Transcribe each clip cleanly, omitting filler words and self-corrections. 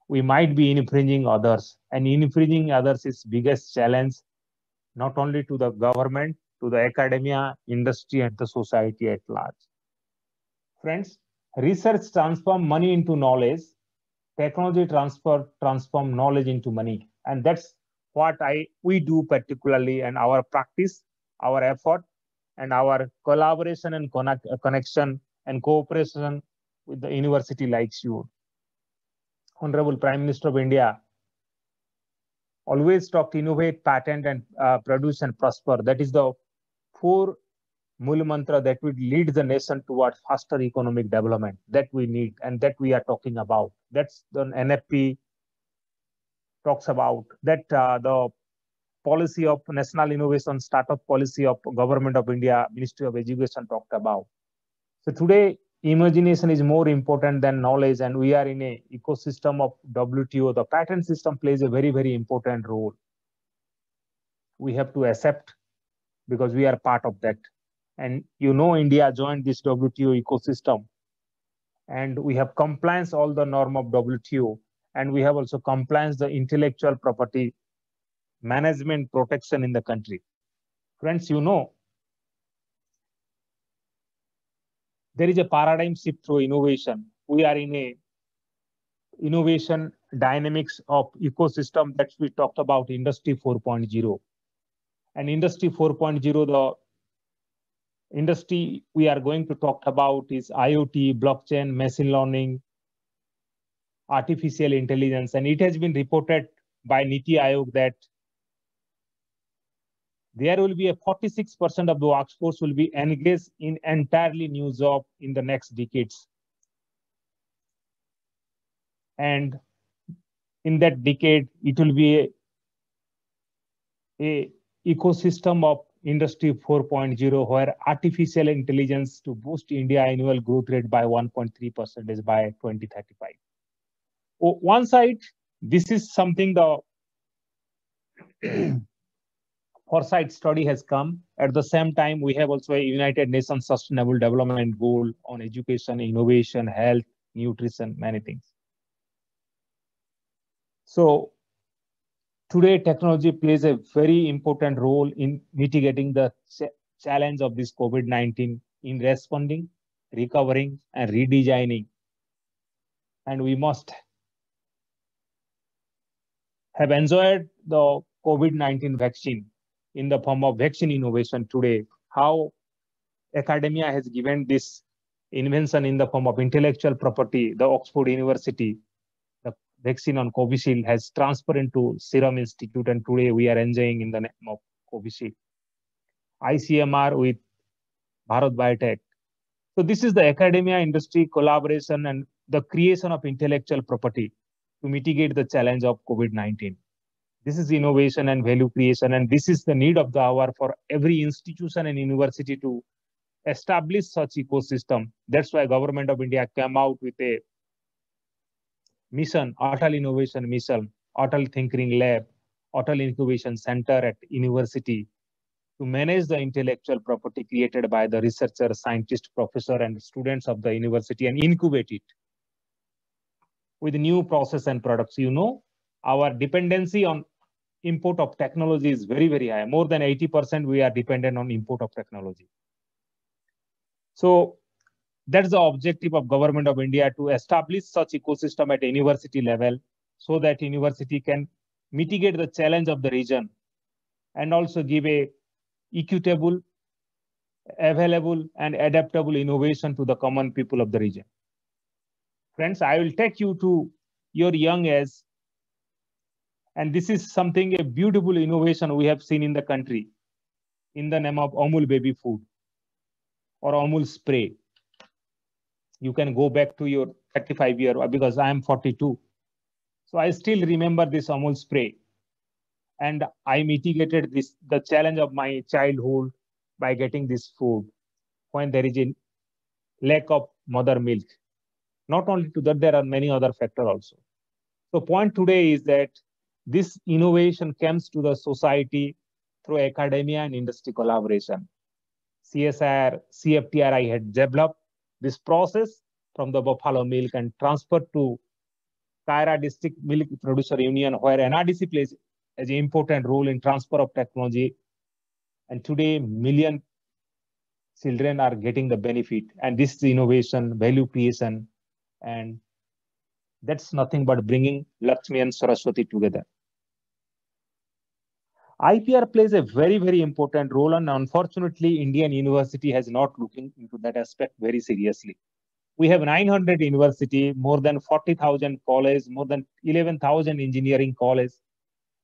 we might be infringing others. And infringing others is biggest challenge, not only to the government, to the academia, industry, and the society at large. Friends, research transform money into knowledge, technology transform knowledge into money. And that's what we do particularly, and our practice, our effort, and our collaboration and connection and cooperation with the university like you. Honorable Prime Minister of India always talked innovate, patent, and produce and prosper. That is the four Mul mantra that would lead the nation towards faster economic development that we need and that we are talking about. That's the NFP talks about. That the policy of national innovation startup policy of government of India, Ministry of Education talked about. So today, imagination is more important than knowledge, and we are in a ecosystem of WTO. The patent system plays a very, very important role. We have to accept because we are part of that. And India joined this WTO ecosystem, and we have compliance all the norm of WTO, and we have also compliance the intellectual property management protection in the country. Friends, there is a paradigm shift through innovation. We are in a innovation dynamics of ecosystem that we talked about industry 4.0. And industry 4.0, the industry we are going to talk about is IoT, blockchain, machine learning, artificial intelligence. And it has been reported by Niti Aayog that there will be a 46% of the workforce will be engaged in entirely new job in the next decades. And in that decade, it will be a ecosystem of industry 4.0 where artificial intelligence to boost India annual growth rate by 1.3% by 2035. One side, this is something the foresight study has come. At the same time, we have also a United Nations Sustainable Development Goal on education, innovation, health, nutrition, many things. So today, technology plays a very important role in mitigating the challenge of this COVID-19 in responding, recovering, and redesigning. And we must have enjoyed the COVID-19 vaccine in the form of vaccine innovation today, how academia has given this invention in the form of intellectual property. The Oxford University, the vaccine on Covishield has transferred into Serum Institute, and today we are enjoying in the name of Covishield. ICMR with Bharat Biotech. So this is the academia industry collaboration and the creation of intellectual property to mitigate the challenge of COVID-19. This is innovation and value creation, and this is the need of the hour for every institution and university to establish such ecosystem. That's why Government of India came out with a mission, Atal Innovation Mission, Atal Thinking Lab, Atal Incubation Center at university to manage the intellectual property created by the researcher, scientist, professor, and students of the university and incubate it with new process and products. Our dependency on import of technology is very, very high. More than 80% we are dependent on import of technology. So that's the objective of Government of India, to establish such ecosystem at university level so that university can mitigate the challenge of the region and also give a equitable, available, and adaptable innovation to the common people of the region. Friends, I will take you to your young age. And this is something, a beautiful innovation we have seen in the country in the name of Amul baby food or Amul spray. You can go back to your 35 year, because I am 42. So I still remember this Amul spray. And I mitigated the challenge of my childhood by getting this food when there is a lack of mother milk. Not only to that, there are many other factors also. So point today is that this innovation comes to the society through academia and industry collaboration. CSIR, CFTRI had developed this process from the buffalo milk and transferred to Kaira District Milk Producer Union, where NRDC plays an important role in transfer of technology. And today, million children are getting the benefit. And this is innovation, value creation, and that's nothing but bringing Lakshmi and Saraswati together. IPR plays a very, very important role, and unfortunately, Indian University has not looking into that aspect very seriously. We have 900 university, more than 40,000 college, more than 11,000 engineering college.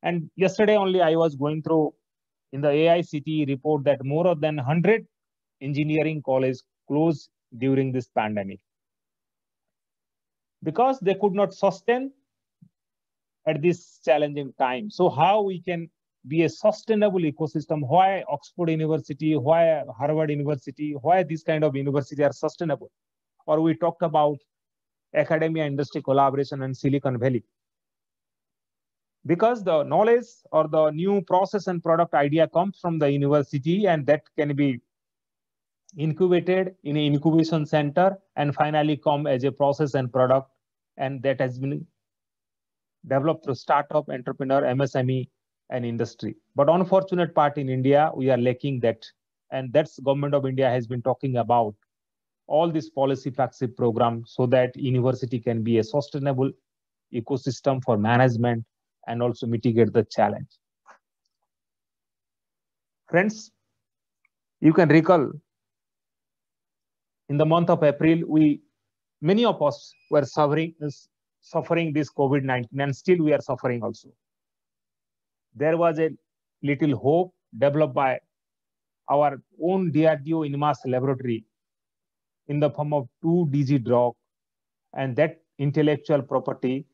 And yesterday only I was going through in the AICTE report that more than 100 engineering college closed during this pandemic because they could not sustain at this challenging time. So how we can be a sustainable ecosystem? Why Oxford University? Why Harvard University? Why this kind of university are sustainable? Or we talked about academia industry collaboration and Silicon Valley. Because the knowledge or the new process and product idea comes from the university, and that can be incubated in an incubation center and finally come as a process and product, and that has been developed through startup, entrepreneur, MSME, and industry. But unfortunate part in India, we are lacking that, and that's government of India has been talking about all this policy flagship program so that university can be a sustainable ecosystem for management and also mitigate the challenge. Friends, you can recall in the month of April, many of us were suffering this COVID-19, and still we are suffering also. There was a little hope developed by our own DRDO INMAS laboratory in the form of 2-DG drug, and that intellectual property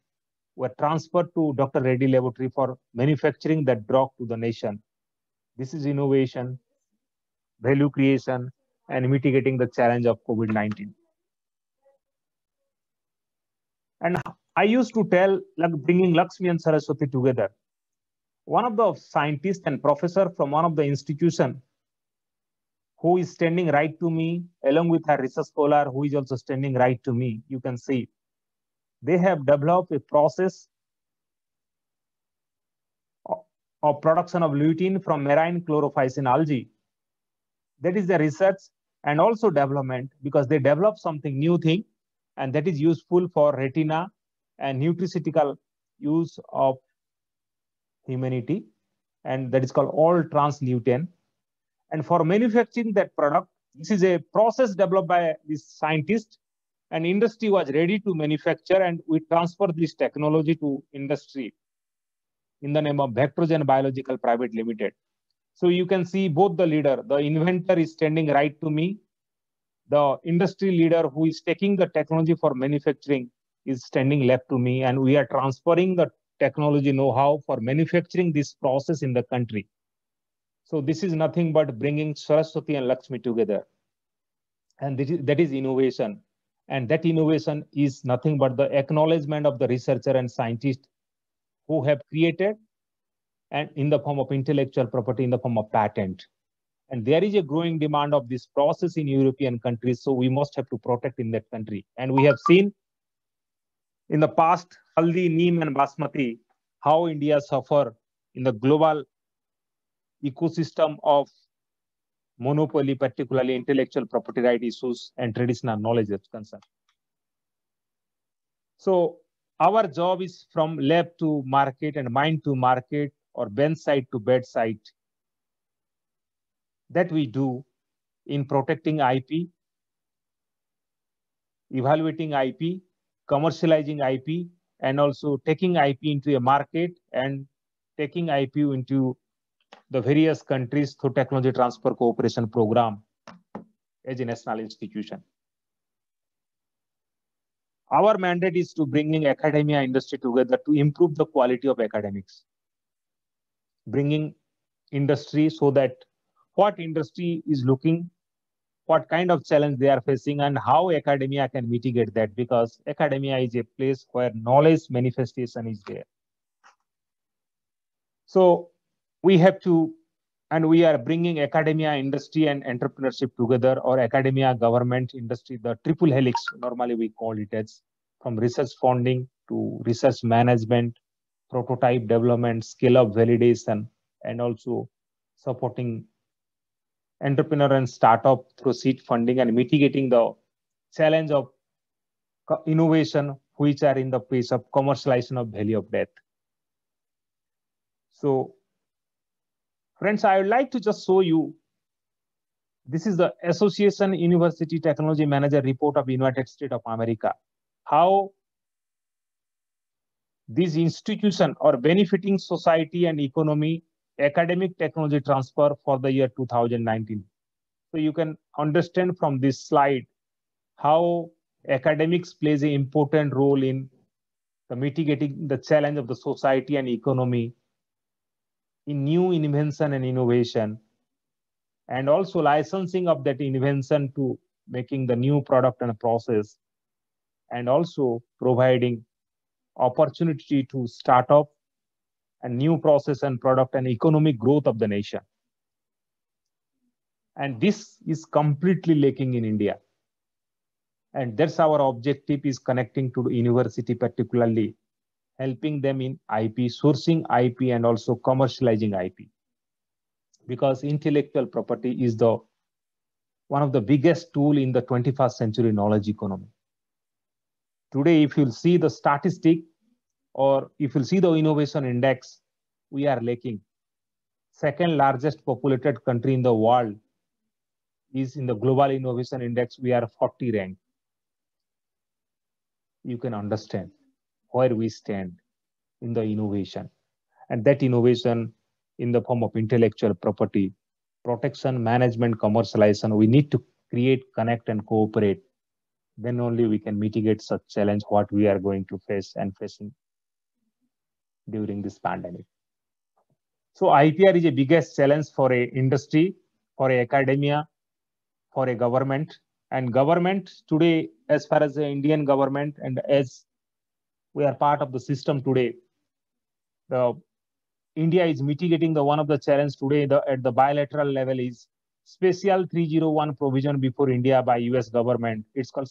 were transferred to Dr. Reddy Laboratory for manufacturing that drug to the nation. This is innovation, value creation, and mitigating the challenge of COVID-19. And I used to tell, like, bringing Lakshmi and Saraswati together. One of the scientists and professor from one of the institution who is standing right to me, along with her research scholar who is also standing right to me, you can see, they have developed a process of production of lutein from marine chlorophycin algae. That is the research and also development, because they develop something new thing, and that is useful for retina and nutraceutical use of humanity, and that is called all trans lutein. And for manufacturing that product, this is a process developed by this scientist, and industry was ready to manufacture, and we transfer this technology to industry in the name of Vectrogen Biological Private Limited. So you can see both the leader, the inventor is standing right to me, the industry leader who is taking the technology for manufacturing is standing left to me, and we are transferring the technology know-how for manufacturing this process in the country. So this is nothing but bringing Saraswati and Lakshmi together. And that is innovation. And that innovation is nothing but the acknowledgement of the researcher and scientist who have created, and in the form of intellectual property, in the form of patent. And there is a growing demand of this process in European countries, so we must have to protect in that country. And we have seen in the past, Haldi, Neem, and Basmati, how India suffer in the global ecosystem of monopoly, particularly intellectual property right issues and traditional knowledge is concerned. So our job is from lab to market and mind to market, or bedside to bedside, that we do in protecting IP, evaluating IP, commercializing IP, and also taking IP into a market and taking IP into the various countries through technology transfer cooperation program as a national institution. Our mandate is to bringing academia industry together to improve the quality of academics, bringing industry so that what industry is looking, what kind of challenge they are facing, and how academia can mitigate that, because academia is a place where knowledge manifestation is there. So we have to, and we are bringing academia, industry, and entrepreneurship together, or academia, government, industry, the triple helix, normally we call it as, from research funding to research management, prototype development, scale-up validation, and also supporting entrepreneur and startup through seed funding and mitigating the challenge of innovation which are in the phase of commercialization of value of death. So, friends, I would like to just show you. This is the Association University Technology Manager report of United States of America. How these institutions are benefiting society and economy, academic technology transfer for the year 2019. So you can understand from this slide how academics plays an important role in the mitigating the challenge of the society and economy in new invention and innovation, and also licensing of that invention to making the new product and process, and also providing opportunity to start up and new process and product and economic growth of the nation. And this is completely lacking in India. And that's our objective, is connecting to the university, particularly helping them in IP, sourcing IP, and also commercializing IP. Because intellectual property is the one of the biggest tool in the 21st century knowledge economy. Today, if you'll see the statistic, or if you'll see the innovation index, we are lacking. Second largest populated country in the world is in the global innovation index. We are 40 ranked. You can understand where we stand in the innovation, and that innovation in the form of intellectual property, protection, management, commercialization, we need to create, connect, and cooperate. Then only we can mitigate such challenge what we are going to face and facing during this pandemic. So IPR is the biggest challenge for a industry, for a academia, for a government. And government today, as far as the Indian government, and as we are part of the system today, the India is mitigating the one of the challenge today at the bilateral level is Special 301 provision before India by US government. It's called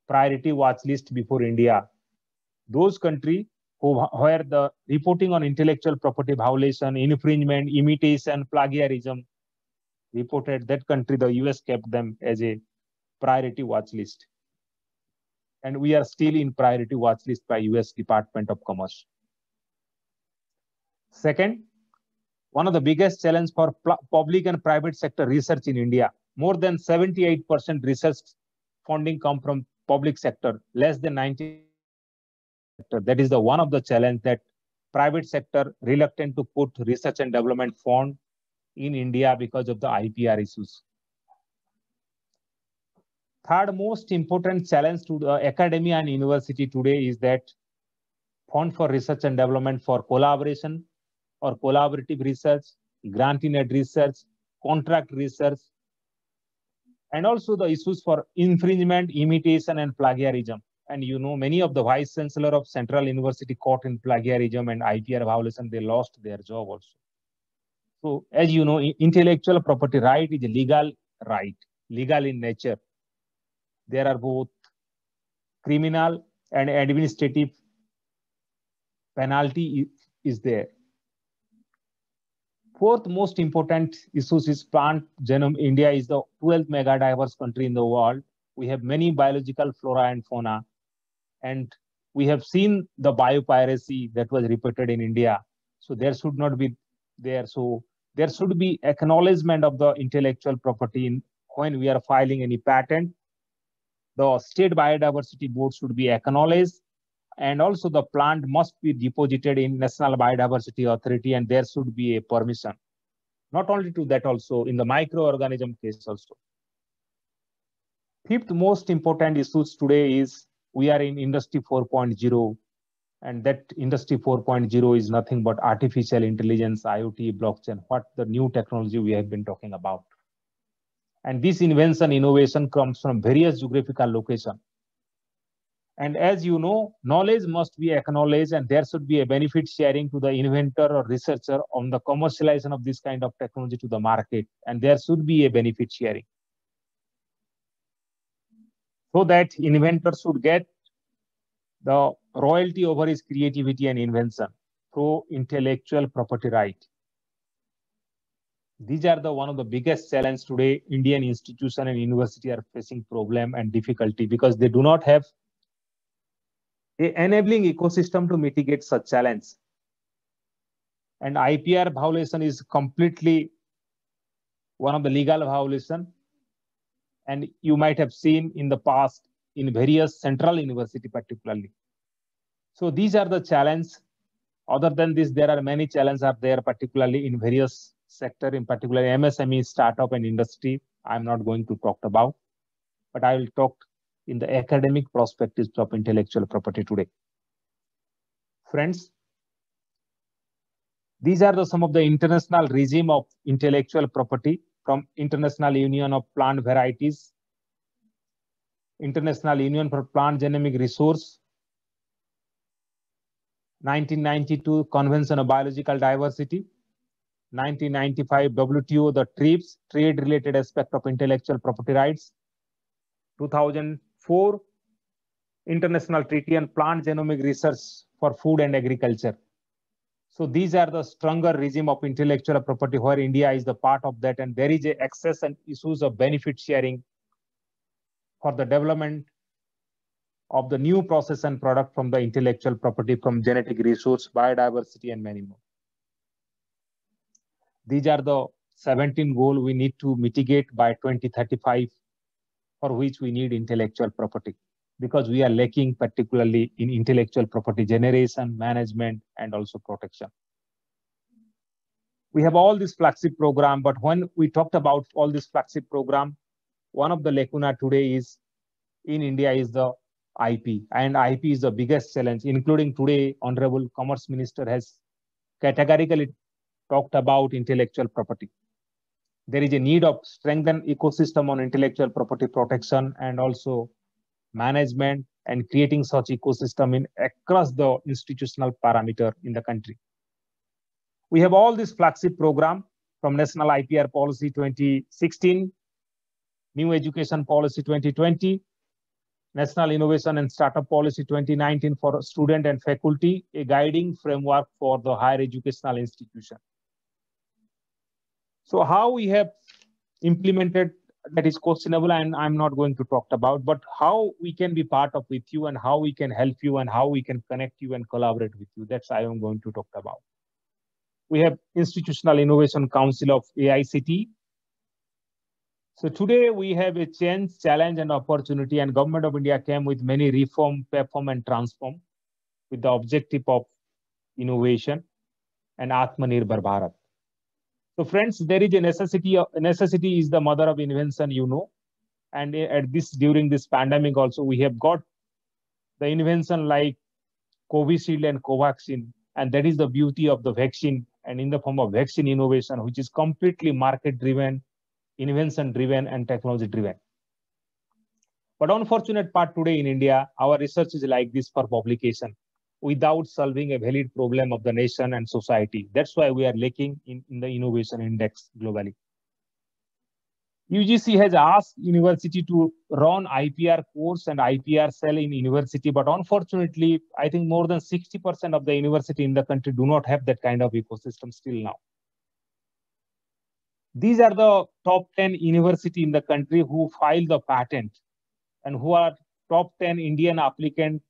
priority watch list before India. Those countries where the reporting on intellectual property violation, infringement, imitation, plagiarism reported, that country, the US kept them as a priority watch list. And we are still in priority watch list by US Department of Commerce. Second, one of the biggest challenge for public and private sector research in India, more than 78% research funding come from public sector, less than 90%. That is the one of the challenge that private sector reluctant to put research and development fund in India because of the IPR issues. Third most important challenge to the academia and university today is that fund for research and development for collaboration or collaborative research, grant-in-aid research, contract research, and also the issues for infringement, imitation, and plagiarism. And you know, many of the vice chancellor of Central University caught in plagiarism and IPR violation, they lost their job also. So as you know, intellectual property right is a legal right, legal in nature. There are both criminal and administrative penalty is there. Fourth most important issues is plant genome. India is the 12th mega diverse country in the world. We have many biological flora and fauna, and we have seen the biopiracy that was reported in India. So there should not be there. So there should be acknowledgement of the intellectual property when we are filing any patent. The state biodiversity board should be acknowledged, and also the plant must be deposited in National Biodiversity Authority, and there should be a permission. Not only to that, also in the microorganism case also. Fifth most important issues today is we are in Industry 4.0, and that Industry 4.0 is nothing but artificial intelligence, IoT, blockchain, what the new technology we have been talking about. And this invention, innovation comes from various geographical locations. And as you know, knowledge must be acknowledged, and there should be a benefit sharing to the inventor or researcher on the commercialization of this kind of technology to the market. And there should be a benefit sharing, so that inventors should get The royalty over his creativity and invention through intellectual property right. These are the one of the biggest challenges today. Indian institution and university are facing problem and difficulty because they do not have a enabling ecosystem to mitigate such challenge. And IPR violation is completely one of the legal violation. And you might have seen in the past in various central university particularly. So these are the challenges. Other than this, there are many challenges are there, particularly in various sector, in particular MSME, startup and industry. I'm not going to talk about, but I will talk in the academic perspectives of intellectual property today. Friends, these are some of the international regime of intellectual property from International Union of Plant Varieties, International Union for Plant Genomic Resource, 1992 Convention of Biological Diversity, 1995 WTO, the TRIPS, trade-related aspect of intellectual property rights, 2004 International Treaty on Plant Genomic Research for Food and Agriculture. So these are the stronger regime of intellectual property where India is the part of that, and there is a access and issues of benefit sharing for the development of the new process and product from the intellectual property from genetic resource, biodiversity, and many more. These are the 17 goals we need to mitigate by 2035, for which we need intellectual property, because we are lacking particularly in intellectual property generation, management, and also protection. We have all this flagship program, but when we talked about all this flagship program, one of the lacuna today is in India is the IP, and IP is the biggest challenge, including today, Honorable Commerce Minister has categorically talked about intellectual property. There is a need of strengthen ecosystem on intellectual property protection and also management and creating such ecosystem in across the institutional parameter in the country. We have all this flagship program from National IPR Policy 2016, New Education Policy 2020, National Innovation and Startup Policy 2019 for student and faculty, a guiding framework for the higher educational institution. So how we have implemented that is questionable, and I'm not going to talk about, but how we can be part of with you and how we can help you and how we can connect you and collaborate with you. That's I am going to talk about. We have Institutional Innovation Council of AICTE. So today we have a change, challenge, and opportunity, and Government of India came with many reform, perform, and transform with the objective of innovation and Atmanirbhar Bharat. So friends, there is a necessity. Necessity is the mother of invention, you know. And during this pandemic also, we have got the invention like Covishield and Covaxin, and that is the beauty of the vaccine, and in the form of vaccine innovation, which is completely market-driven, invention-driven, and technology-driven. But unfortunate part today in India, our research is like this for publication, without solving a valid problem of the nation and society. That's why we are lacking in the innovation index globally. UGC has asked university to run IPR course and IPR cell in university, but unfortunately, I think more than 60% of the university in the country do not have that kind of ecosystem still now. These are the top 10 university in the country who filed the patent and who are top 10 Indian applicant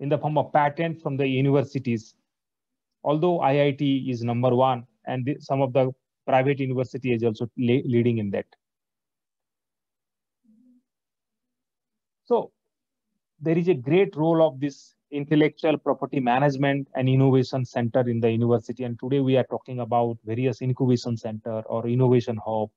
in the form of patent from the universities. Although IIT is number one, and some of the private university is also leading in that. So there is a great role of this intellectual property management and innovation center in the university. And today we are talking about various incubation center or innovation hub.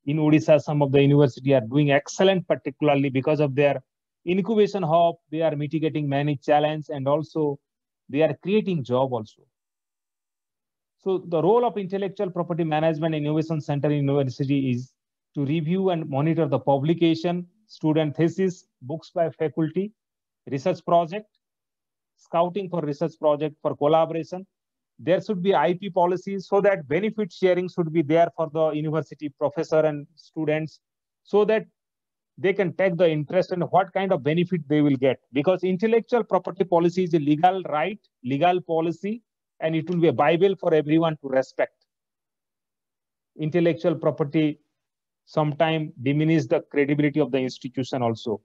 In Odisha, some of the university are doing excellent, particularly because of their incubation hub. They are mitigating many challenges and also they are creating job also. So the role of intellectual property management innovation center in university is to review and monitor the publication, student thesis, books by faculty, research project, scouting for research project for collaboration. There should be IP policies so that benefit sharing should be there for the university professor and students, so that they can take the interest and what kind of benefit they will get. Because intellectual property policy is a legal right, legal policy, and it will be a Bible for everyone to respect. Intellectual property sometimes diminish the credibility of the institution also,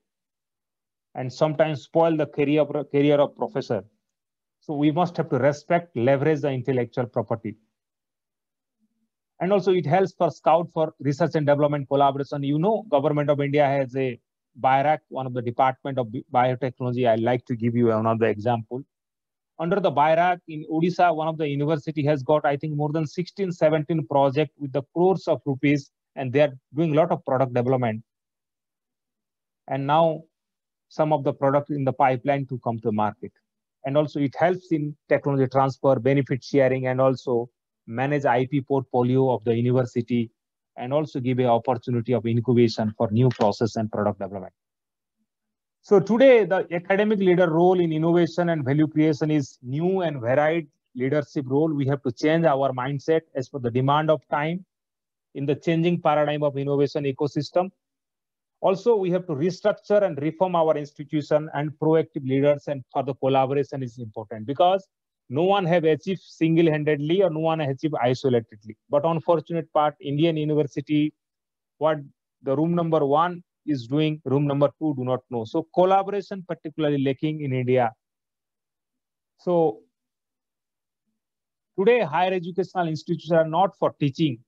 and sometimes spoil the career of professor. So we must have to respect, leverage the intellectual property. And also it helps for scout for research and development collaboration. You know, Government of India has a BIRAC, one of the Department of Biotechnology. I like to give you another example. Under the BIRAC in Odisha, one of the university has got, I think, more than 16, 17 projects with the crores of rupees, and they are doing a lot of product development. And now some of the product in the pipeline to come to market. And also it helps in technology transfer, benefit sharing, and also manage IP portfolio of the university, and also give an opportunity of incubation for new process and product development. So today, the academic leader role in innovation and value creation is new and varied leadership role. We have to change our mindset as per the demand of time in the changing paradigm of innovation ecosystem. Also, we have to restructure and reform our institution and proactive leaders, and for the collaboration is important, because no one have achieved single-handedly or no one has achieved isolatedly. But unfortunate part, Indian university, what the room number 1 is doing, room number 2 do not know. So collaboration particularly lacking in India. So today, higher educational institutions are not for teaching.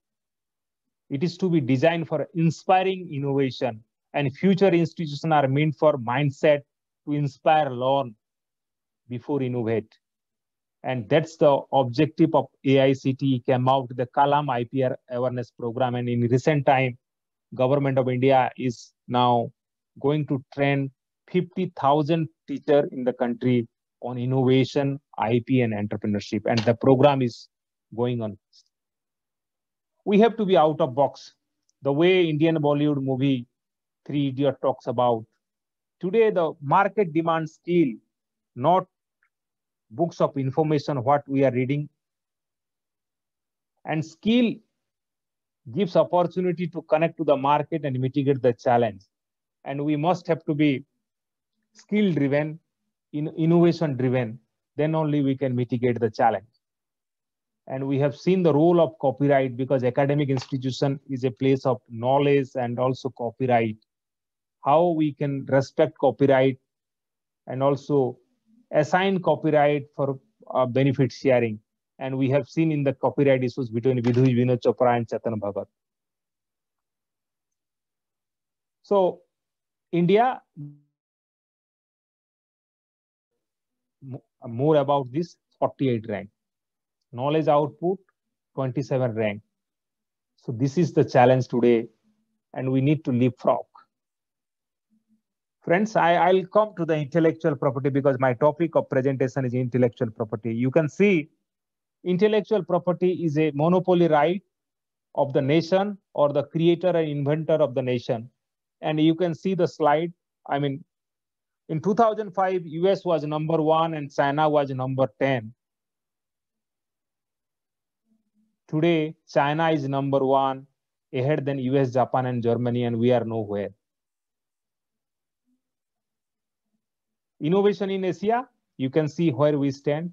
It is to be designed for inspiring innovation, and future institutions are meant for mindset to inspire, learn before innovate. And that's the objective of AICTE came out with the Kalam IPR awareness program. And in recent time, Government of India is now going to train 50,000 teachers in the country on innovation, IP, and entrepreneurship. And the program is going on. We have to be out of box. The way Indian Bollywood movie Three Idiots talks about. Today, the market demands skill, not books of information, what we are reading. And skill gives opportunity to connect to the market and mitigate the challenge. And we must have to be skill driven, innovation driven, then only we can mitigate the challenge. And we have seen the role of copyright, because academic institution is a place of knowledge and also copyright. How we can respect copyright and also assign copyright for benefit sharing. And we have seen in the copyright issues between Vidhu Vinod Chopra and Chetan Bhagat. So India, more about this, 48 rank. Knowledge output, 27 rank. So this is the challenge today, and we need to leapfrog. Friends, I'll come to the intellectual property, because my topic of presentation is intellectual property. You can see intellectual property is a monopoly right of the nation or the creator and inventor of the nation. And you can see the slide. I mean, in 2005, US was number 1 and China was number 10. Today, China is number 1, ahead than US, Japan, and Germany, and we are nowhere. Innovation in Asia, you can see where we stand.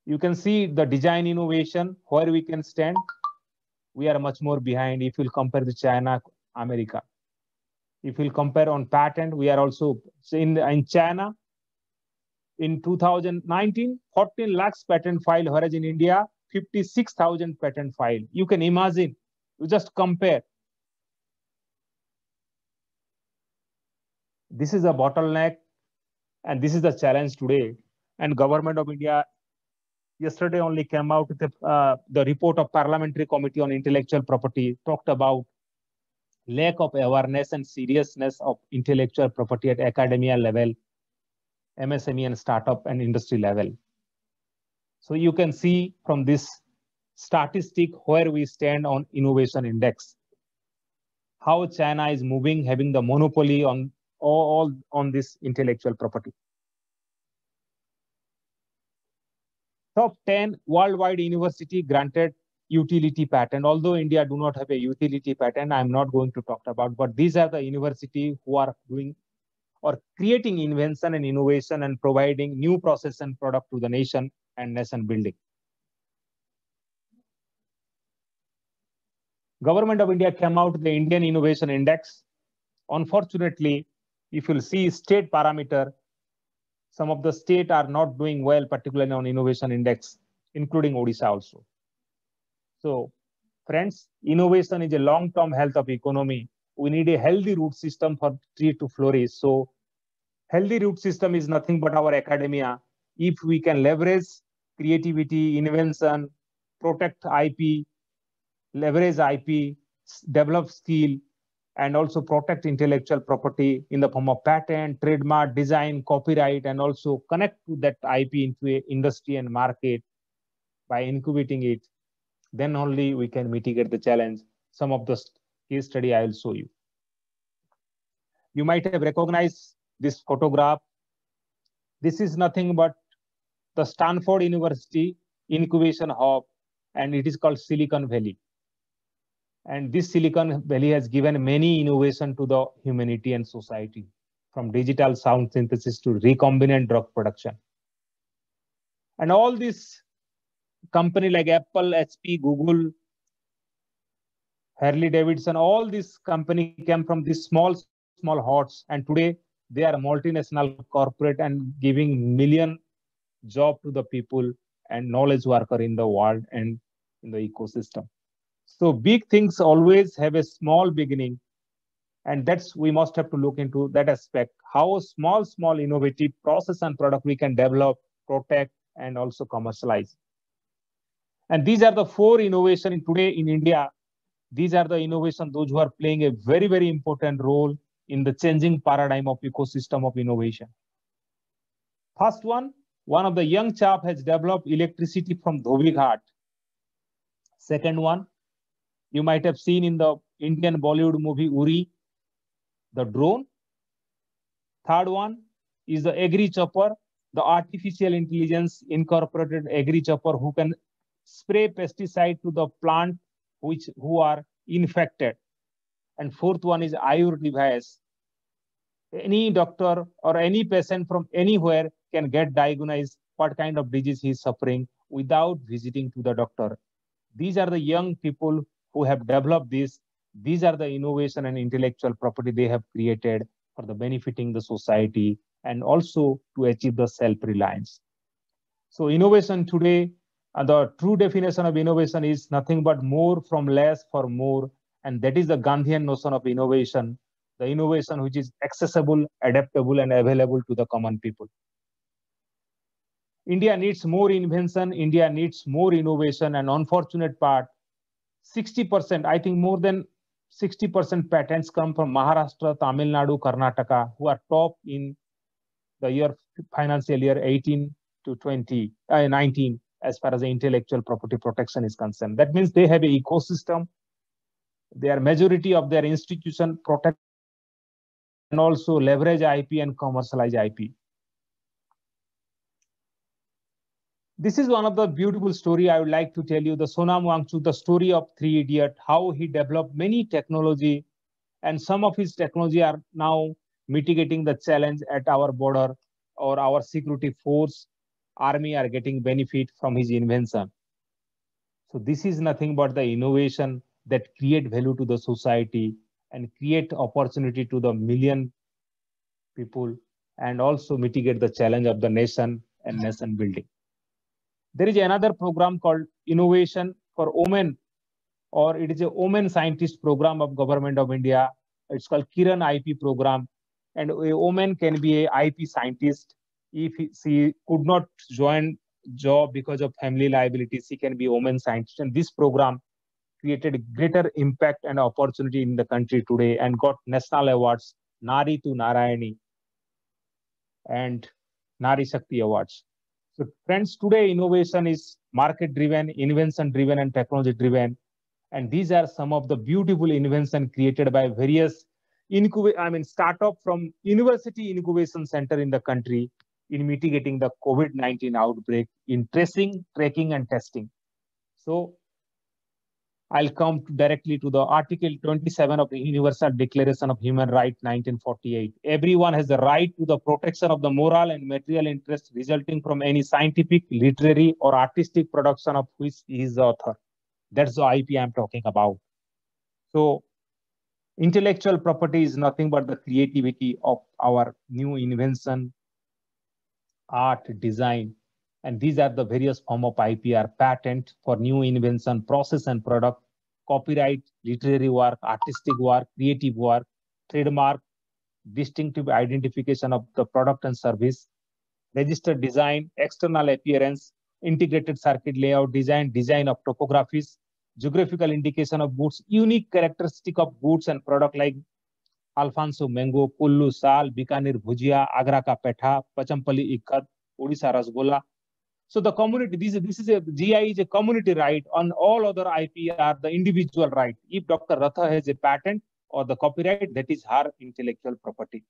You can see the design innovation, where we can stand. We are much more behind if you compare to China, America. If you compare on patent, we are also in China. In 2019, 14 lakhs patent filed, whereas in India, 56,000 patent filed. You can imagine, you just compare. This is a bottleneck, and this is the challenge today. And Government of India yesterday only came out with the report of Parliamentary Committee on Intellectual Property, talked about lack of awareness and seriousness of intellectual property at academia level, MSME and startup and industry level. So you can see from this statistic where we stand on innovation index, how China is moving, having the monopoly on all on this intellectual property. Top 10 worldwide university granted utility patent. Although India do not have a utility patent, I'm not going to talk about, but these are the university who are doing or creating invention and innovation and providing new process and product to the nation and nation building. Government of India came out with the Indian Innovation Index. Unfortunately, if you'll see state parameter, some of the state are not doing well, particularly on innovation index, including Odisha also. So, friends, innovation is a long-term health of economy. We need a healthy root system for tree to flourish. So, healthy root system is nothing but our academia. If we can leverage creativity, invention, protect IP, leverage IP, develop skill, and also protect intellectual property in the form of patent, trademark, design, copyright, and also connect to that IP into a industry and market by incubating it, then only we can mitigate the challenge. Some of the case study I will show you. You might have recognized this photograph. This is nothing but the Stanford University incubation hub, and it is called Silicon Valley. And this Silicon Valley has given many innovation to the humanity and society, from digital sound synthesis to recombinant drug production. And all these company like Apple, HP, Google, Harley Davidson, all these company came from these small huts, and today they are multinational corporate and giving million job to the people and knowledge worker in the world and in the ecosystem. So big things always have a small beginning, and that's we must have to look into that aspect, how a small innovative process and product we can develop, protect, and also commercialize. And these are the 4 innovation in today in India. These are the innovation, those who are playing a very important role in the changing paradigm of ecosystem of innovation. First one of the young chap has developed electricity from Dhobi Ghat. Second one, you might have seen in the Indian Bollywood movie Uri, the drone. Third one is the Agri Chopper, the artificial intelligence incorporated Agri Chopper who can spray pesticide to the plant who are infected. And fourth one is Ayur device. Any doctor or any patient from anywhere can get diagnosed what kind of disease he is suffering without visiting to the doctor. These are the young people who have developed this. These are the innovation and intellectual property they have created for the benefiting the society and also to achieve the self-reliance. So innovation today, the true definition of innovation is nothing but more from less for more. And that is the Gandhian notion of innovation, the innovation which is accessible, adaptable, and available to the common people. India needs more invention, India needs more innovation, and unfortunate part, 60%, I think more than 60% patents come from Maharashtra, Tamil Nadu, Karnataka, who are top in the year financial year 18 to 19 as far as the intellectual property protection is concerned. That means they have an ecosystem. Their majority of their institution protect and also leverage IP and commercialize IP. This is one of the beautiful story I would like to tell you, the Sonam Wangchuk, the story of Three Idiot, how he developed many technology, and some of his technology are now mitigating the challenge at our border, or our security force, army are getting benefit from his invention. So this is nothing but the innovation that create value to the society and create opportunity to the million people and also mitigate the challenge of the nation and nation building. There is another program called Innovation for Women, or it is a women scientist program of Government of India. It's called Kiran IP program. And a woman can be a IP scientist. If she could not join job because of family liabilities, she can be a woman scientist. And this program created greater impact and opportunity in the country today and got national awards, Nari to Narayani and Nari Shakti awards. So friends, today innovation is market driven, invention driven, and technology driven. And these are some of the beautiful inventions created by various startup from university incubation center in the country in mitigating the COVID-19 outbreak, in tracing, tracking, and testing. So I'll come directly to the Article 27 of the Universal Declaration of Human Rights, 1948. Everyone has the right to the protection of the moral and material interests resulting from any scientific, literary, or artistic production of which he is the author. That's the IP I'm talking about. So, intellectual property is nothing but the creativity of our new invention, art, design, and these are the various form of IPR: patent for new invention, process and product, copyright, literary work, artistic work, creative work, trademark, distinctive identification of the product and service, registered design, external appearance, integrated circuit layout design, design of topographies, geographical indication of goods, unique characteristic of goods and product like Alfonso mango, Kullu sal, Bikaner bhujia, Agra ka petha, Pachampali ikat, Odisha rasgulla. So the community, this is a GI is a community right. On all other IP are the individual right. If Dr. Ratha has a patent or the copyright, that is her intellectual property.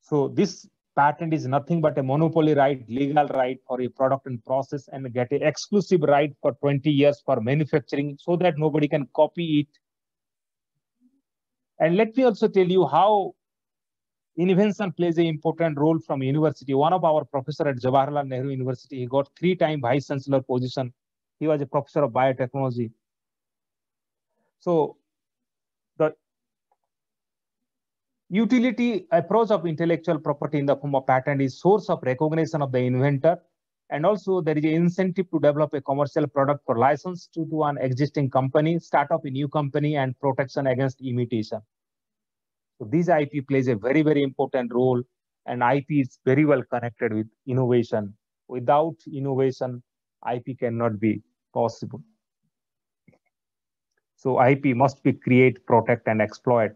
So this patent is nothing but a monopoly right, legal right for a product and process, and get an exclusive right for 20 years for manufacturing so that nobody can copy it. And let me also tell you how invention plays an important role from university. One of our professor at Jawaharlal Nehru University, he got 3-time vice chancellor position. He was a professor of biotechnology. So the utility approach of intellectual property in the form of patent is source of recognition of the inventor. And also there is an incentive to develop a commercial product for license to an existing company, start up a new company, and protection against imitation. So this IP plays a very, very important role, and IP is very well connected with innovation. Without innovation, IP cannot be possible. So IP must be create, protect, and exploit.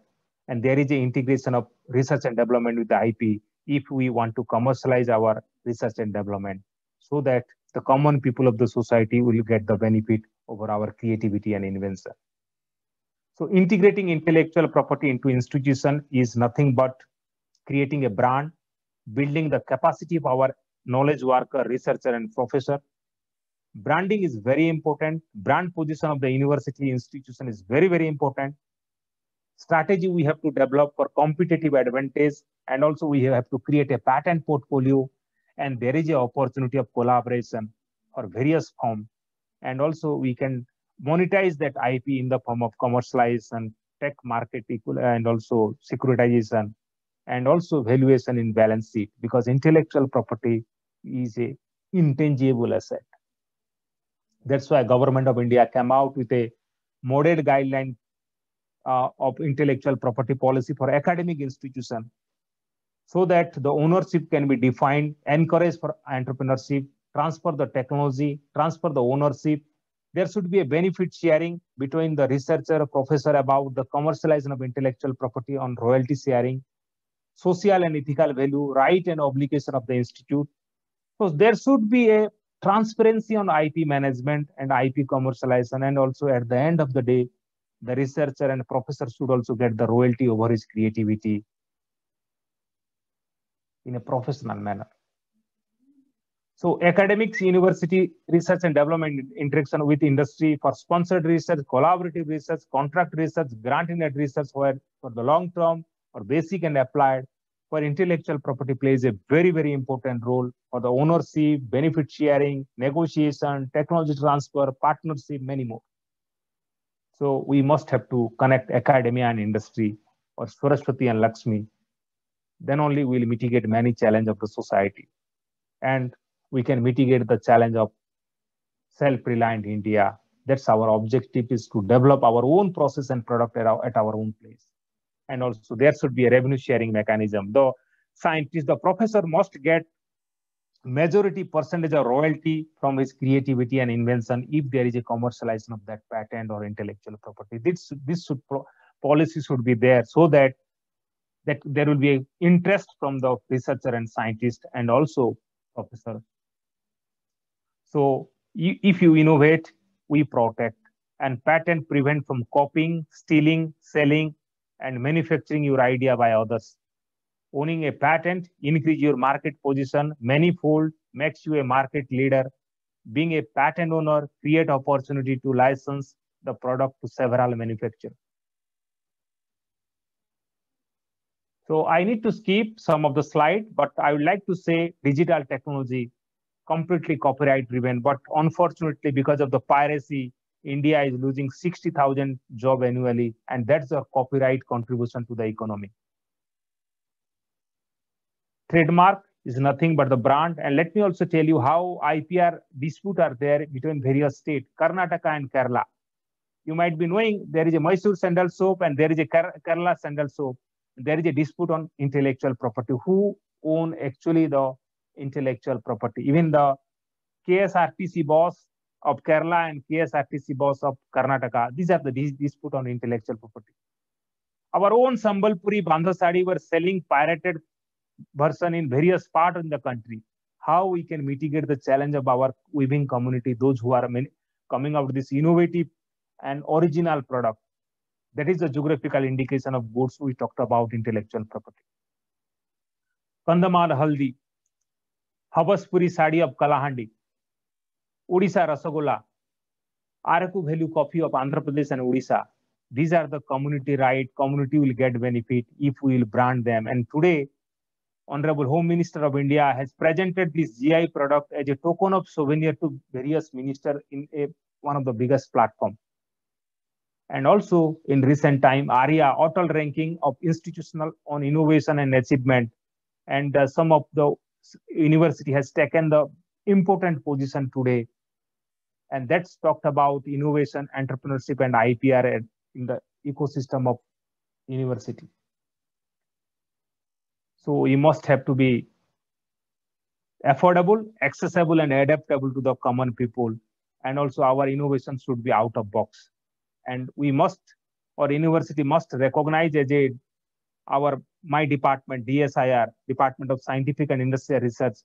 And there is an integration of research and development with the IP if we want to commercialize our research and development so that the common people of the society will get the benefit over our creativity and invention. So integrating intellectual property into institution is nothing but creating a brand, building the capacity of our knowledge worker, researcher, and professor. Branding is very important. Brand position of the university institution is very, very important. Strategy we have to develop for competitive advantage, and also we have to create a patent portfolio, and there is an opportunity of collaboration for various forms. And also we can monetize that IP in the form of commercialization, tech market, and also securitization, and also valuation in balance sheet, because intellectual property is a intangible asset. That's why Government of India came out with a model guideline of intellectual property policy for academic institution, so that the ownership can be defined, encourage for entrepreneurship, transfer the technology, transfer the ownership. There should be a benefit sharing between the researcher, professor about the commercialization of intellectual property on royalty sharing, social and ethical value, right and obligation of the institute. So there should be a transparency on IP management and IP commercialization, and also at the end of the day, the researcher and professor should also get the royalty over his creativity in a professional manner. So academics, university, research and development interaction with industry for sponsored research, collaborative research, contract research, grant-in-aid research, where for the long term or basic and applied, where intellectual property plays a very, very important role for the ownership, benefit sharing, negotiation, technology transfer, partnership, many more. So we must have to connect academia and industry, or Saraswati and Lakshmi. Then only we'll mitigate many challenges of the society. And we can mitigate the challenge of self-reliant India. That's our objective, is to develop our own process and product at our own place. And also there should be a revenue sharing mechanism. The scientist, the professor must get majority percentage of royalty from his creativity and invention if there is a commercialization of that patent or intellectual property. Policy should be there, so that there will be interest from the researcher and scientist and also professor. So if you innovate, we protect, and patent prevent from copying, stealing, selling, and manufacturing your idea by others. Owning a patent increase your market position manifold, makes you a market leader. being a patent owner, create opportunity to license the product to several manufacturers. So I need to skip some of the slide, but I would like to say digital technology completely copyright driven. But unfortunately, because of the piracy, India is losing 60,000 jobs annually, and that's the copyright contribution to the economy. Trademark is nothing but the brand. And let me also tell you how IPR disputes are there between various states, Karnataka and Kerala. You might be knowing there is a Mysore sandal soap and there is a Kerala sandal soap. There is a dispute on intellectual property. Who own actually the intellectual property? Even the KSRTC boss of Kerala and KSRTC boss of Karnataka, these are the dispute on intellectual property. Our own Sambalpuri Bandha sari were selling pirated version in various parts in the country. How we can mitigate the challenge of our weaving community, those who are coming out with this innovative and original product. That is the geographical indication of goods we talked about intellectual property. Kandamal Haldi, Havaspuri Sadi of Kalahandi, Odisha Rasagola, Araku Valley Coffee of Andhra Pradesh and Odisha. These are the community right. Community will get benefit if we will brand them. And today, Honorable Home Minister of India has presented this GI product as a token of souvenir to various ministers in one of the biggest platforms. And also in recent time, ARIA, Atal ranking of institutional on innovation and achievement. And some of the university has taken the important position today. And that's talked about innovation, entrepreneurship, and IPR in the ecosystem of university. So we must have to be affordable, accessible, and adaptable to the common people. And also our innovation should be out of box. And we must, or university must recognize as my department, DSIR, Department of Scientific and Industrial Research,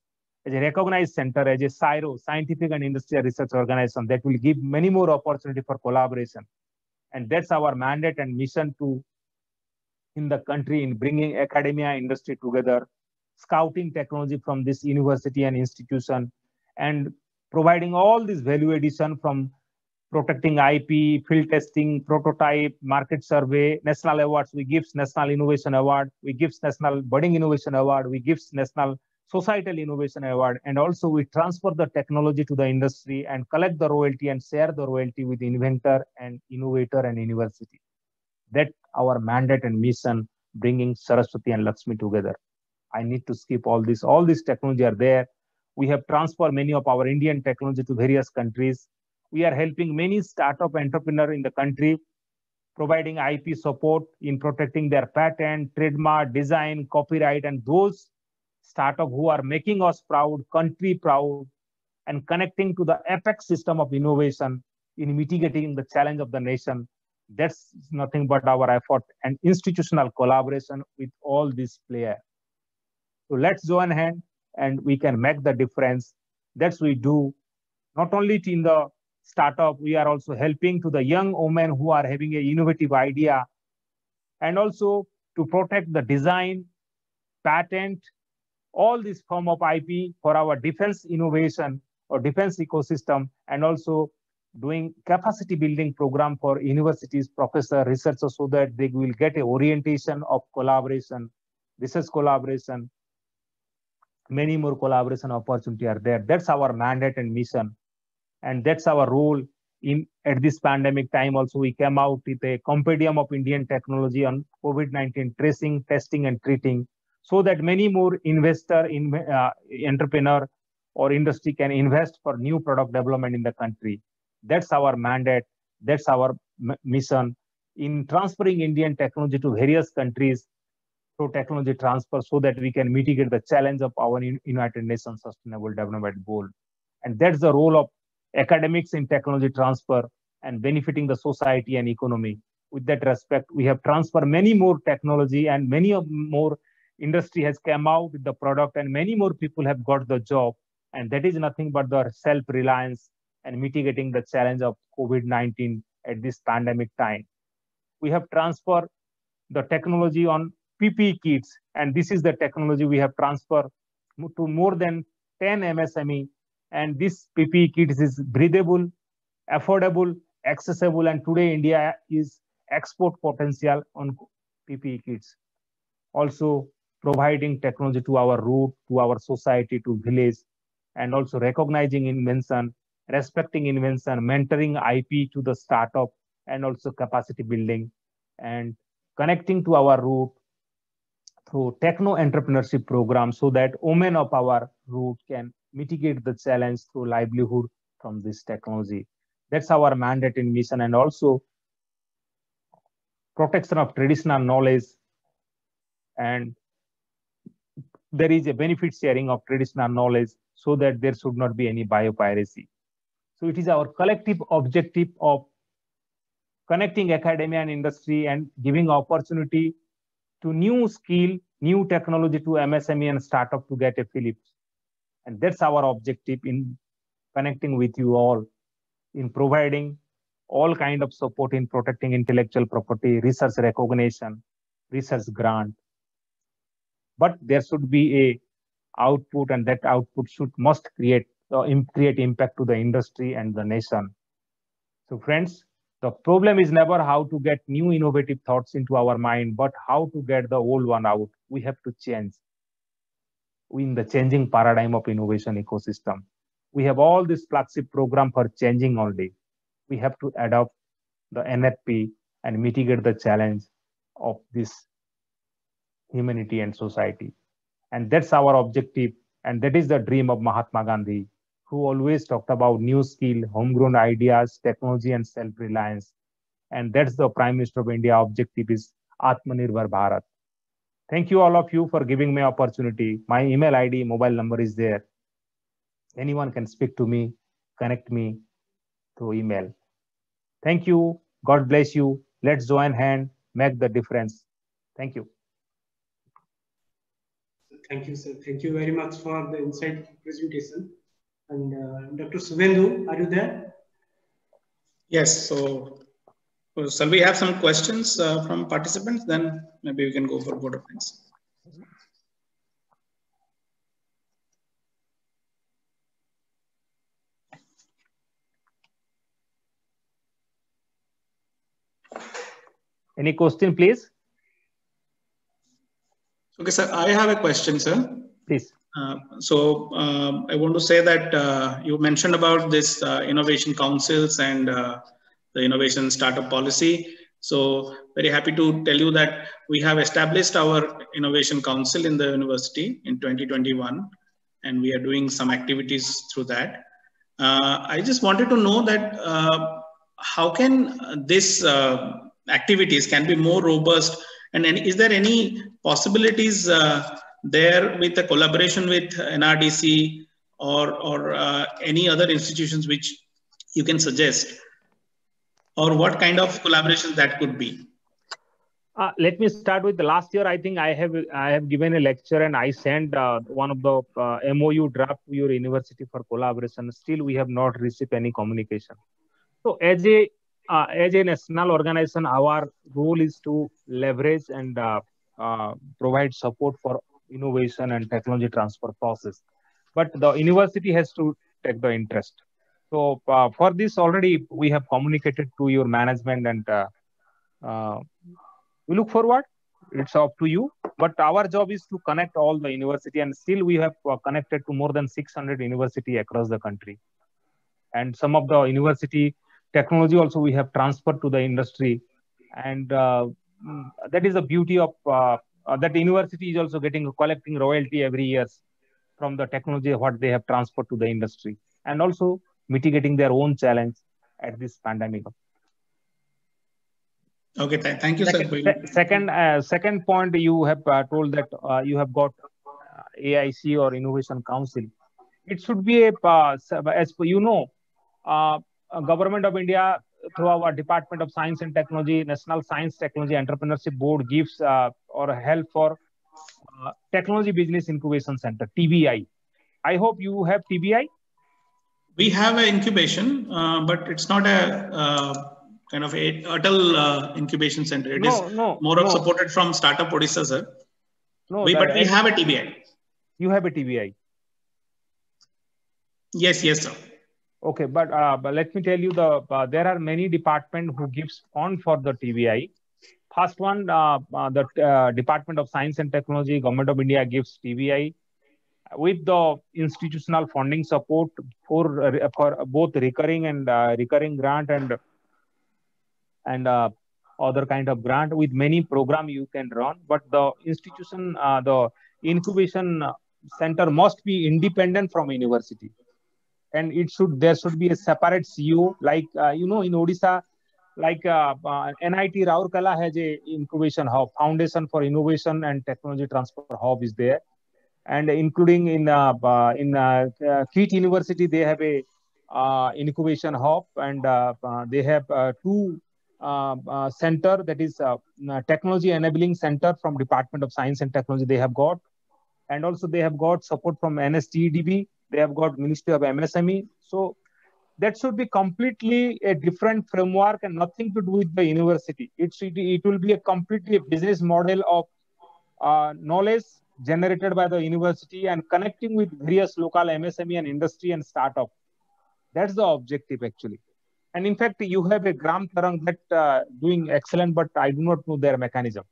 as a recognized center, as a CSIRO, Scientific and Industrial Research Organization that will give many more opportunity for collaboration. And that's our mandate and mission in the country in bringing academia industry together, scouting technology from this university and institution, and providing all this value addition from protecting IP, field testing, prototype, market survey, national awards. We give National Innovation Award, we give National Budding Innovation Award, we give National Societal Innovation Award, and also we transfer the technology to the industry and collect the royalty and share the royalty with inventor and innovator and university. That our mandate and mission, bringing Saraswati and Lakshmi together. I need to skip all this. All these technology are there. We have transferred many of our Indian technology to various countries. We are helping many startup entrepreneurs in the country, providing IP support in protecting their patent, trademark, design, copyright, and those startups who are making us proud, country proud, and connecting to the apex system of innovation in mitigating the challenge of the nation. That's nothing but our effort and institutional collaboration with all these players. So let's join hand and we can make the difference. That's we do. Not only in the startup, we are also helping to the young women who are having an innovative idea, and also to protect the design, patent, all this form of IP for our defense innovation or defense ecosystem, and also doing capacity building program for universities, professors, researchers, so that they will get a orientation of collaboration, research collaboration. Many more collaboration opportunity are there. That's our mandate and mission. And that's our role at this pandemic time. Also, we came out with a compendium of Indian technology on COVID-19 tracing, testing, and treating, so that many more investor, entrepreneur, or industry can invest for new product development in the country. That's our mandate. That's our mission in transferring Indian technology to various countries through technology transfer, so that we can mitigate the challenge of our United Nations Sustainable Development Goal. And that's the role of academics in technology transfer and benefiting the society and economy. With that respect, we have transferred many more technology, and many more industry has come out with the product, and many more people have got the job. And that is nothing but the self-reliance and mitigating the challenge of COVID-19 at this pandemic time. We have transferred the technology on PPE kits, and this is the technology we have transferred to more than 10 MSME And this PPE kits is breathable, affordable, accessible, and today India is export potential on PPE kits. Also providing technology to our root, to our society, to village, and also recognizing invention, respecting invention, mentoring IP to the startup, and also capacity building, and connecting to our root through techno entrepreneurship programs so that women of our root can mitigate the challenge through livelihood from this technology. That's our mandate in mission, and also protection of traditional knowledge, and there is a benefit sharing of traditional knowledge so that there should not be any biopiracy. So it is our collective objective of connecting academia and industry and giving opportunity to new skill, new technology to MSME and startup to get a Philips. And that's our objective in connecting with you all, in providing all kind of support in protecting intellectual property, research recognition, research grant. But there should be a output, and that output must create impact to the industry and the nation. So friends, the problem is never how to get new innovative thoughts into our mind, but how to get the old one out. We have to change in the changing paradigm of innovation ecosystem. We have all this flagship program for changing only. We have to adopt the NFP and mitigate the challenge of this humanity and society. And that's our objective. And that is the dream of Mahatma Gandhi, who always talked about new skill, homegrown ideas, technology, and self-reliance. And that's the Prime Minister of India objective is Atmanirbhar Bharat. Thank you all of you for giving me opportunity. My email ID, mobile number is there. Anyone can speak to me, connect me through email. Thank you. God bless you. Let's join hand, make the difference. Thank you. Thank you, sir. Thank you very much for the insight presentation. And Dr. Subhendu, are you there? Yes. So shall we have some questions from participants? Then maybe we can go for board of things. Any question, please? Okay, sir. I have a question, sir. Please. I want to say that you mentioned about this innovation councils and the innovation startup policy. So very happy to tell you that we have established our innovation council in the university in 2021, and we are doing some activities through that. I just wanted to know that how can this activities can be more robust, and is there any possibilities there with the collaboration with NRDC or any other institutions which you can suggest, or what kind of collaboration that could be? Let me start with the last year. I think I have given a lecture and I sent one of the MOU draft to your university for collaboration. Still, we have not received any communication. So as a national organization, our role is to leverage and provide support for innovation and technology transfer process. But the university has to take the interest. So for this already we have communicated to your management, and we look forward. It's up to you. But our job is to connect all the university, and still we have connected to more than 600 university across the country. And some of the university technology also we have transferred to the industry. And that is the beauty of that university is also collecting royalty every year from the technology what they have transferred to the industry, and also mitigating their own challenge at this pandemic. Okay, thank you, sir. Second point, you have told that you have got AIC or Innovation Council. It should be a, as you know, Government of India through our Department of Science and Technology, National Science Technology Entrepreneurship Board gives or help for Technology Business Incubation Center, TBI. I hope you have TBI. We have an incubation, but it's not a kind of a Atal incubation center. It is more supported from Startup Odisha, sir. But we have a TBI. You have a TBI. Yes, yes, sir. Okay, but let me tell you, there are many departments who gives fund for the TBI. First one, the Department of Science and Technology, Government of India gives TBI with the institutional funding support for both recurring and recurring grant and other kind of grant. With many program you can run, but the institution, the incubation center must be independent from university, and there should be a separate CEO, like in Odisha, like NIT Rourkela has a incubation hub, Foundation for Innovation and Technology Transfer hub is there, and including in KIT University they have a incubation hub, and they have two center, that is Technology Enabling Center from Department of Science and Technology they have got, and also they have got support from NSTDB, they have got Ministry of MSME. So that should be completely a different framework and nothing to do with the university. It will be a completely business model of knowledge generated by the university and connecting with various local MSME and industry and startup. That's the objective actually. And in fact, you have a Gram Tarang that doing excellent, but I do not know their mechanism.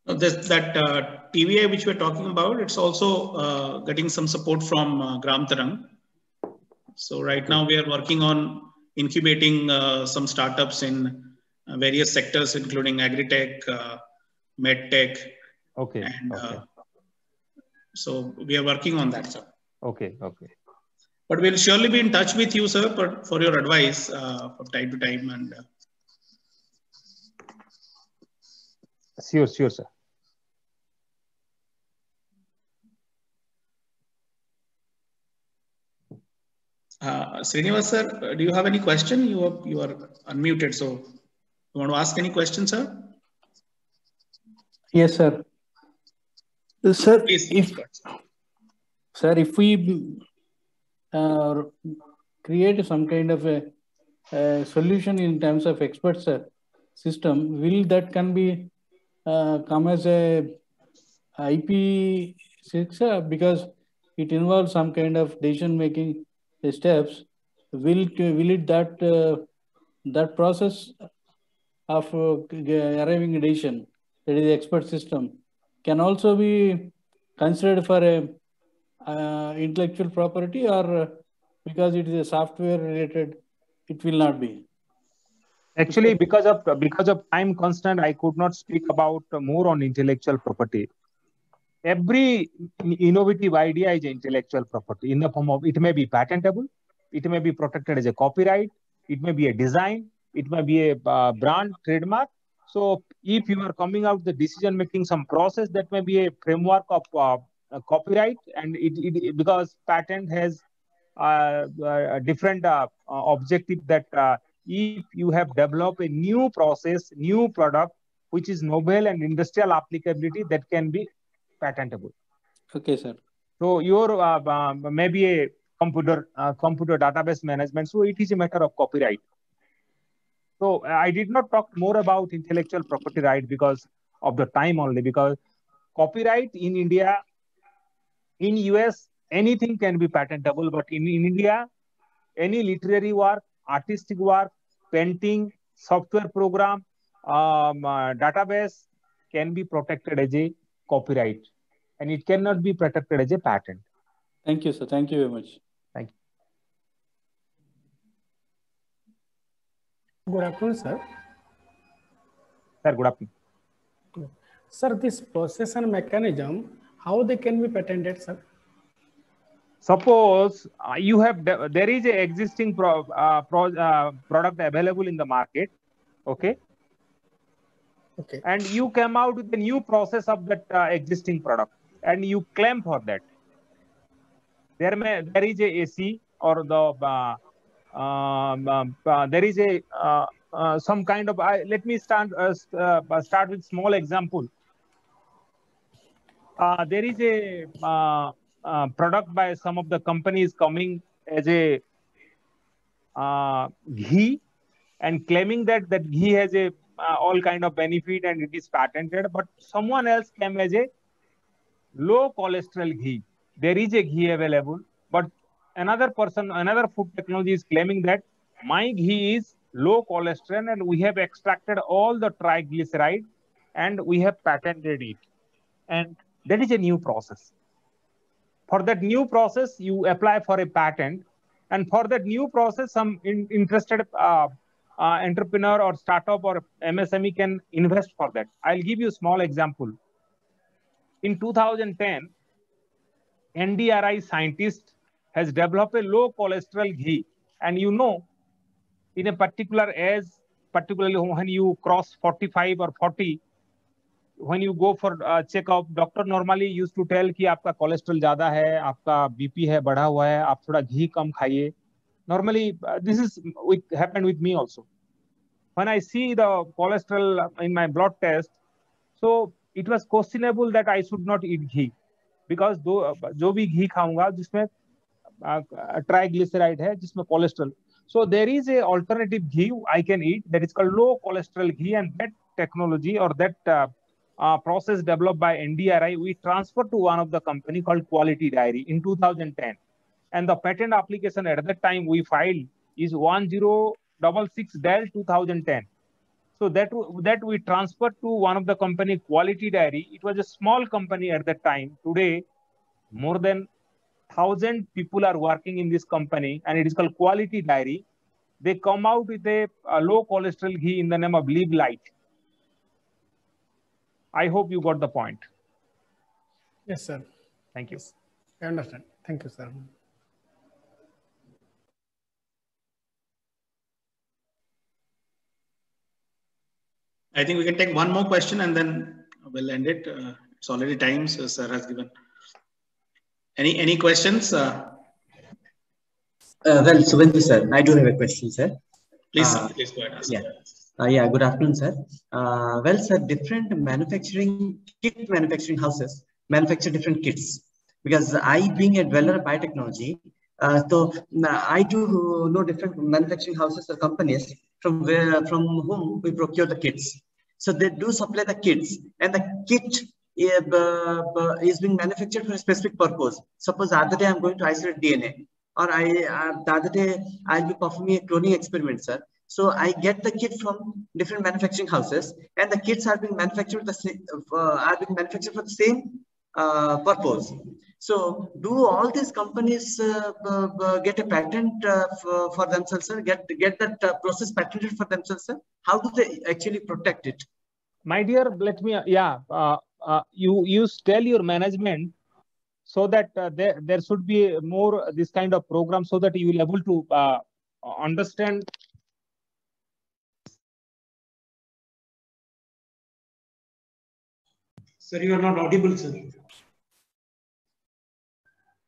That TBI which we're talking about, it's also getting some support from Gram Tarang. So right now we are working on incubating some startups in various sectors, including agri-tech, med-tech. Okay. And, okay. So we are working on that, sir. Okay. Okay. But we'll surely be in touch with you, sir, for your advice from time to time. And Sure, sir. Srinivas, sir, do you have any question? You are unmuted, so you want to ask any question, sir? Yes, sir. Sir, Please, if we create some kind of a solution in terms of expert system, will that can be come as a IP6 because it involves some kind of decision making steps? Will it that process of arriving at decision, that is the expert system, can also be considered for a intellectual property, or because it is a software related, it will not be? Actually, because of time constraint, I could not speak about more on intellectual property. Every innovative idea is intellectual property in the form of, it may be patentable, it may be protected as a copyright, it may be a design, it may be a brand trademark. So if you are coming out the decision making some process, that may be a framework of copyright, and it because patent has a different objective, that if you have developed a new process, new product, which is novel and industrial applicability, that can be patentable. Okay, sir. So your maybe a computer database management. So it is a matter of copyright. So I did not talk more about intellectual property right because of the time only, because copyright in India, in US, anything can be patentable, but in India, any literary work, artistic work, painting, software program, database can be protected as a copyright, and it cannot be protected as a patent. Thank you, sir. Thank you very much. Thank you. Good afternoon, sir. Sir, good afternoon. Sir, this process and mechanism, how they can be patented, sir? Suppose you have, there is a existing product available in the market, okay? Okay. And you come out with a new process of that existing product, and you claim for that. There is a AC, or the there is a some kind of. Let me start with small example. There is a product by some of the companies coming as a ghee, and claiming that ghee has a all kind of benefit and it is patented, but someone else came as a low cholesterol ghee. There is a ghee available, but another person, another food technology is claiming that my ghee is low cholesterol and we have extracted all the triglyceride and we have patented it. And that is a new process. For that new process, you apply for a patent. And for that new process, some interested entrepreneur or startup or MSME can invest for that. I'll give you a small example. In 2010, NDRI scientist has developed a low cholesterol ghee. And you know, in a particular age, particularly when you cross 45 or 40, when you go for checkup, doctor normally used to tell कि आपका cholesterol ज़्यादा है, आपका BP है बढ़ा हुआ है, आप थोड़ा घी कम खाइए. Normally, this is happened with me also. When I see the cholesterol in my blood test, so it was questionable that I should not eat ghee because जो भी घी खाऊंगा जिसमें triglyceride है, जिसमें cholesterol. So there is a alternative ghee I can eat that is called low cholesterol ghee, and that technology or that process developed by NDRI, we transferred to one of the company called Quality Dairy in 2010. And the patent application at that time we filed is 1066-2010. So that we transferred to one of the company Quality Dairy. It was a small company at that time. Today, more than 1,000 people are working in this company, and it is called Quality Dairy. They come out with a low cholesterol ghee in the name of Live Light. I hope you got the point. Yes, sir. Thank you. Yes, I understand. Thank you, sir. I think we can take one more question and then we'll end it. It's already time, so sir has given. Any questions? Well, Subhendu sir, I do have a question, sir. Please, sir, please go ahead. Yeah, good afternoon, sir. Well, sir, different kit manufacturing houses manufacture different kits. Because I, being a dweller of biotechnology, so I do know different manufacturing houses or companies from whom we procure the kits. So they do supply the kits, and the kit is being manufactured for a specific purpose. Suppose the other day I'm going to isolate DNA, or the other day I'll be performing a cloning experiment, sir. So I get the kit from different manufacturing houses, and the kits are being manufactured for the same purpose. So, do all these companies get a patent for themselves, sir? Get that process patented for themselves, sir? How do they actually protect it? My dear, let me. You tell your management so that there should be more this kind of program so that you will able to understand. Sir, you are not audible, sir.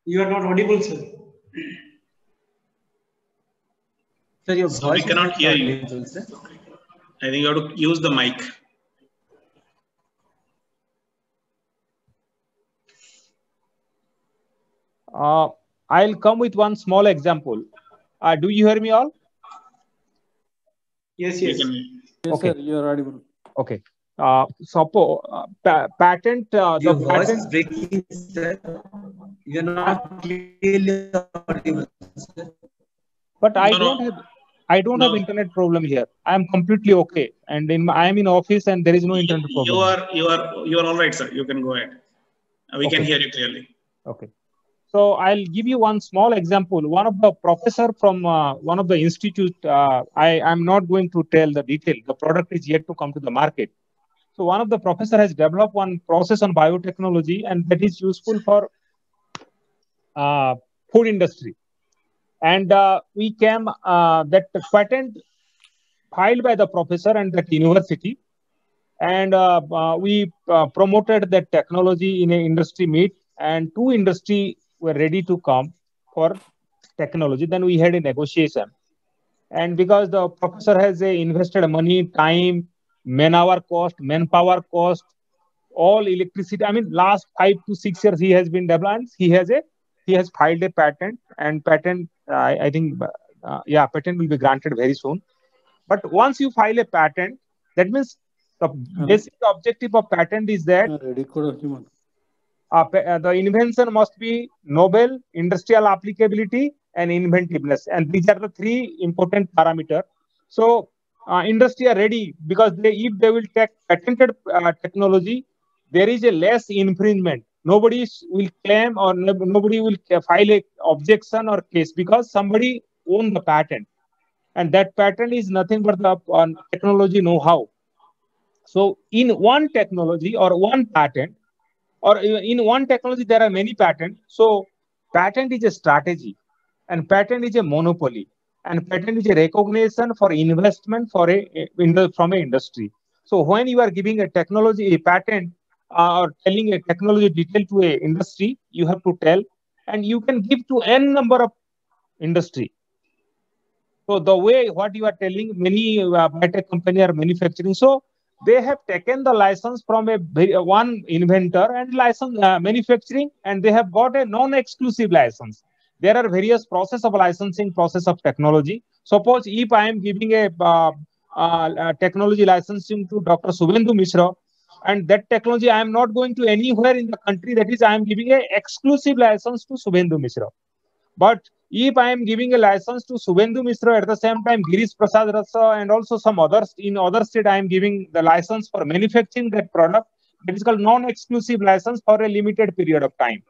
You are not audible, sir. Sir, your So we cannot hear you. Sir. I think you have to use the mic. I'll come with one small example. Do you hear me all? Yes, yes. Yes, Okay. sir, you are audible. Okay. Suppose patent. Your voice is breaking, sir. You are not clearly audible, sir. But I don't have internet problem here. I am completely okay, and I am in office, and there is no internet problem. You are all right, sir. You can go ahead. We can hear you clearly. Okay. So I'll give you one small example. One of the professor from one of the institute. I am not going to tell the detail. The product is yet to come to the market. So one of the professor has developed one process on biotechnology, and that is useful for food industry. And we came that patent filed by the professor and that university, and we promoted that technology in an industry meet, and two industry were ready to come for technology. Then we had a negotiation, and because the professor has invested money, time, manpower cost, all electricity. I mean, last 5 to 6 years he has been developed. He has filed a patent, and patent I think patent will be granted very soon. But once you file a patent, that means the basic objective of patent is that the invention must be novel, industrial applicability, and inventiveness. And these are the three important parameters. So industry are ready because if they will take patented technology, there is a less infringement. Nobody will claim or nobody will file a objection or case because somebody owns the patent. And that patent is nothing but the technology know-how. So in one technology or one patent, or in one technology, there are many patents. So patent is a strategy, and patent is a monopoly, and patent is a recognition for investment for from an industry. So when you are giving a technology, a patent, or telling a technology detail to a industry, you have to tell, and you can give to n number of industry. So the way what you are telling, many biotech company are manufacturing. So they have taken the license from one inventor and license manufacturing, and they have got a non-exclusive license. There are various process of licensing, process of technology. Suppose if I am giving a technology licensing to Dr. Subhendu Mishra, and that technology I am not going to anywhere in the country. That is, I am giving a exclusive license to Subhendu Mishra. But if I am giving a license to Subhendu Mishra, at the same time Girish Prasad Rasa and also some others in other state, I am giving the license for manufacturing that product. It is called non-exclusive license for a limited period of time.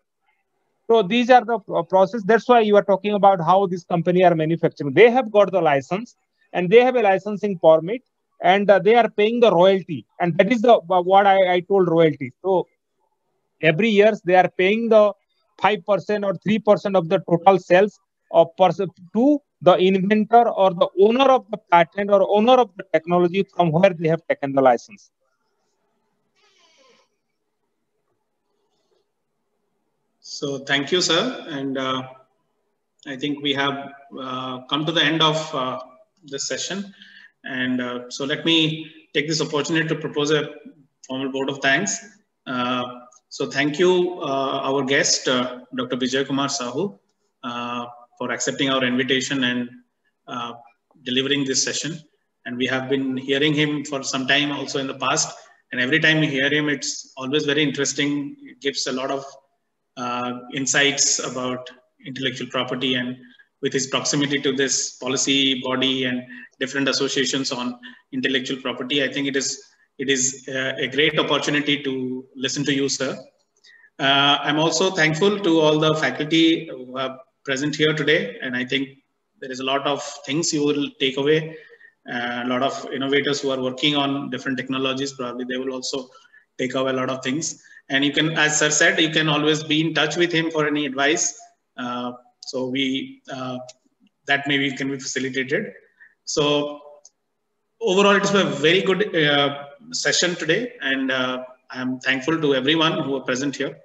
So these are the process. That's why you are talking about how this company are manufacturing. They have got the license and they have a licensing permit, and they are paying the royalty. And that is the what I told royalty. So every year they are paying the 5% or 3% of the total sales of to the inventor or the owner of the patent or owner of the technology from where they have taken the license. So thank you, sir. And I think we have come to the end of this session. And so let me take this opportunity to propose a formal vote of thanks. So thank you, our guest, Dr. Vijay Kumar Sahu, for accepting our invitation and delivering this session. And we have been hearing him for some time also in the past. And every time we hear him, it's always very interesting. It gives a lot of insights about intellectual property, and with his proximity to this policy body and different associations on intellectual property, I think it is a great opportunity to listen to you, sir. I'm also thankful to all the faculty who are present here today, and I think there is a lot of things you will take away. A lot of innovators who are working on different technologies, probably they will also take away a lot of things. And you can, as sir said, you can always be in touch with him for any advice. So that maybe can be facilitated. So overall, it's a very good session today, and I'm thankful to everyone who are present here.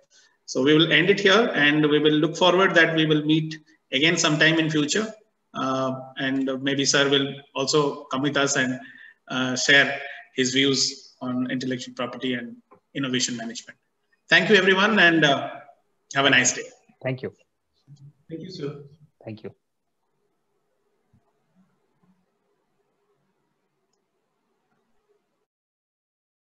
So we will end it here, and we will look forward that we will meet again sometime in future. And maybe sir will also come with us and share his views on intellectual property and innovation management. Thank you, everyone, and have a nice day. Thank you. Thank you, sir. Thank you.